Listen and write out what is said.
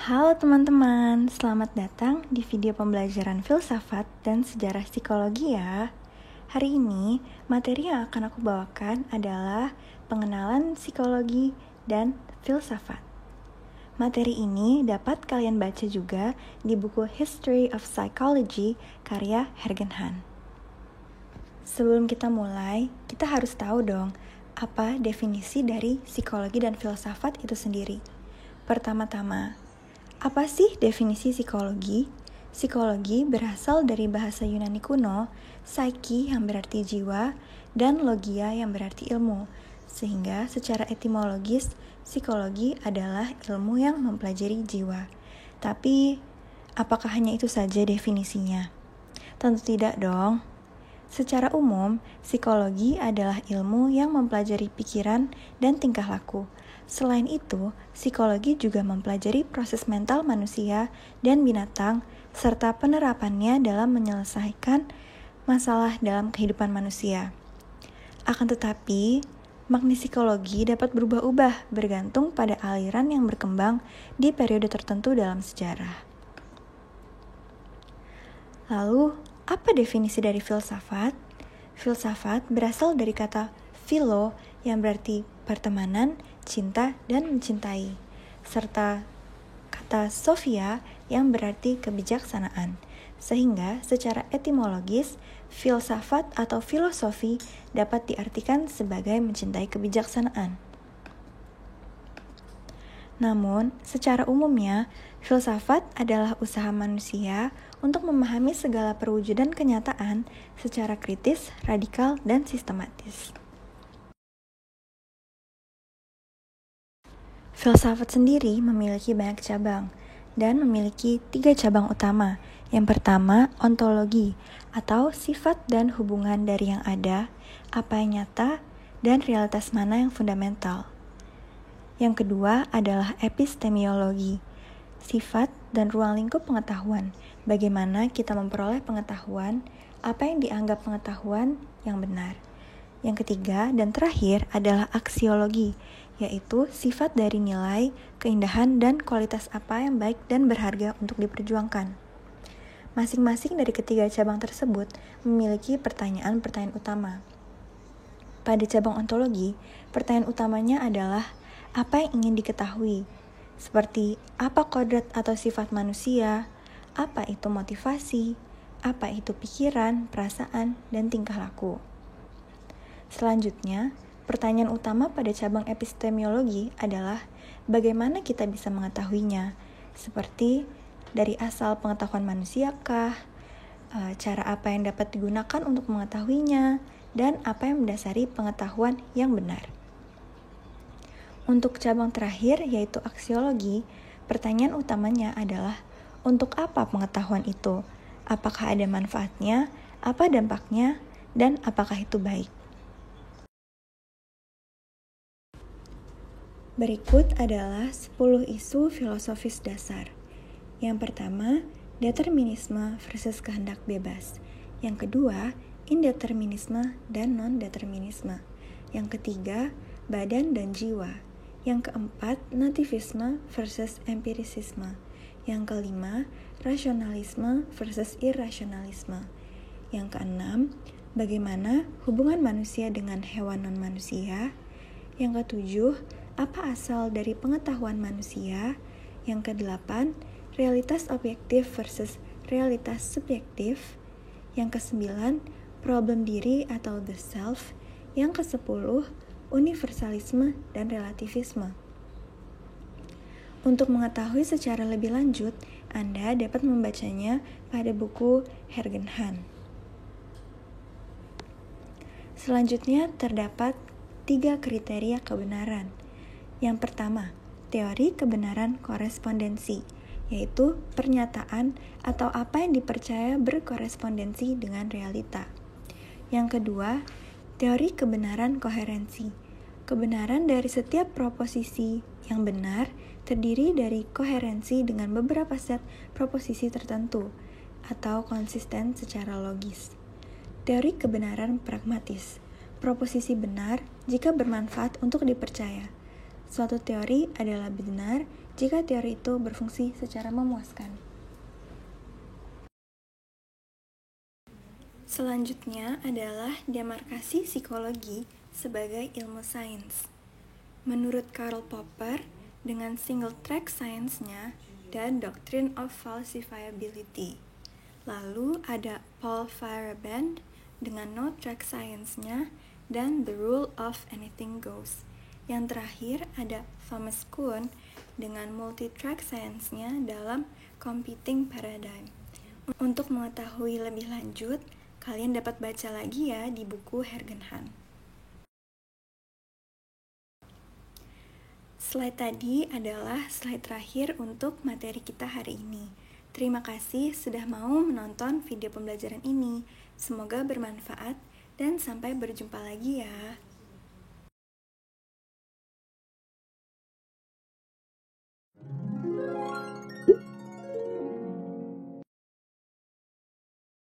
Halo teman-teman, selamat datang di video pembelajaran filsafat dan sejarah psikologi ya. Hari ini, materi yang akan aku bawakan adalah pengenalan psikologi dan filsafat. Materi ini dapat kalian baca juga di buku History of Psychology karya Hergenhan. Sebelum kita mulai, kita harus tahu dong, apa definisi dari psikologi dan filsafat itu sendiri. Pertama-tama, apa sih definisi psikologi? Psikologi berasal dari bahasa Yunani kuno, psyche yang berarti jiwa, dan logia yang berarti ilmu. Sehingga secara etimologis, psikologi adalah ilmu yang mempelajari jiwa. Tapi, apakah hanya itu saja definisinya? Tentu tidak dong. Secara umum, psikologi adalah ilmu yang mempelajari pikiran dan tingkah laku. Selain itu, psikologi juga mempelajari proses mental manusia dan binatang, serta penerapannya dalam menyelesaikan masalah dalam kehidupan manusia. Akan tetapi, makna psikologi dapat berubah-ubah bergantung pada aliran yang berkembang di periode tertentu dalam sejarah. Lalu, apa definisi dari filsafat? Filsafat berasal dari kata philo yang berarti pertemanan, cinta, dan mencintai, serta kata sophia yang berarti kebijaksanaan. Sehingga secara etimologis, filsafat atau filosofi dapat diartikan sebagai mencintai kebijaksanaan. Namun, secara umumnya, filsafat adalah usaha manusia untuk memahami segala perwujudan kenyataan secara kritis, radikal, dan sistematis. Filsafat sendiri memiliki banyak cabang dan memiliki 3 cabang utama. Yang pertama, ontologi atau sifat dan hubungan dari yang ada, apa yang nyata, dan realitas mana yang fundamental. Yang kedua adalah epistemiologi, sifat dan ruang lingkup pengetahuan. Bagaimana kita memperoleh pengetahuan, apa yang dianggap pengetahuan yang benar. Yang ketiga dan terakhir adalah aksiologi, yaitu sifat dari nilai, keindahan, dan kualitas apa yang baik dan berharga untuk diperjuangkan. Masing-masing dari ketiga cabang tersebut memiliki pertanyaan-pertanyaan utama. Pada cabang ontologi, pertanyaan utamanya adalah apa yang ingin diketahui, seperti apa kodrat atau sifat manusia, apa itu motivasi, apa itu pikiran, perasaan, dan tingkah laku. Selanjutnya, pertanyaan utama pada cabang epistemiologi adalah bagaimana kita bisa mengetahuinya, seperti dari asal pengetahuan manusiakah, cara apa yang dapat digunakan untuk mengetahuinya, dan apa yang mendasari pengetahuan yang benar. Untuk cabang terakhir, yaitu aksiologi, pertanyaan utamanya adalah untuk apa pengetahuan itu? Apakah ada manfaatnya, apa dampaknya, dan apakah itu baik? Berikut adalah 10 isu filosofis dasar. Yang pertama, determinisme versus kehendak bebas. Yang kedua, indeterminisme dan non-determinisme. Yang ketiga, badan dan jiwa. Yang keempat, nativisme versus empirisisme. Yang kelima, rasionalisme versus irrasionalisme. Yang keenam, bagaimana hubungan manusia dengan hewan non-manusia. Yang ketujuh, apa asal dari pengetahuan manusia. Yang kedelapan, realitas objektif versus realitas subjektif. Yang kesembilan, problem diri atau the self. Yang kesepuluh, universalisme dan relativisme. Untuk mengetahui secara lebih lanjut, Anda dapat membacanya pada buku Hergenhan. Selanjutnya terdapat 3 kriteria kebenaran. Yang pertama, teori kebenaran korespondensi, yaitu pernyataan atau apa yang dipercaya berkorespondensi dengan realita. Yang kedua, teori kebenaran koherensi. Kebenaran dari setiap proposisi yang benar terdiri dari koherensi dengan beberapa set proposisi tertentu atau konsisten secara logis. Teori kebenaran pragmatis. Proposisi benar jika bermanfaat untuk dipercaya. Suatu teori adalah benar jika teori itu berfungsi secara memuaskan. Selanjutnya adalah demarkasi psikologi sebagai ilmu sains. Menurut Karl Popper, dengan single track science-nya dan doctrine of falsifiability. Lalu ada Paul Feyerabend dengan no track science-nya dan the rule of anything goes. Yang terakhir ada Thomas Kuhn dengan multi-track science-nya dalam competing paradigm. Untuk mengetahui lebih lanjut, kalian dapat baca lagi ya di buku Hergenhan. Slide tadi adalah slide terakhir untuk materi kita hari ini. Terima kasih sudah mau menonton video pembelajaran ini. Semoga bermanfaat dan sampai berjumpa lagi ya.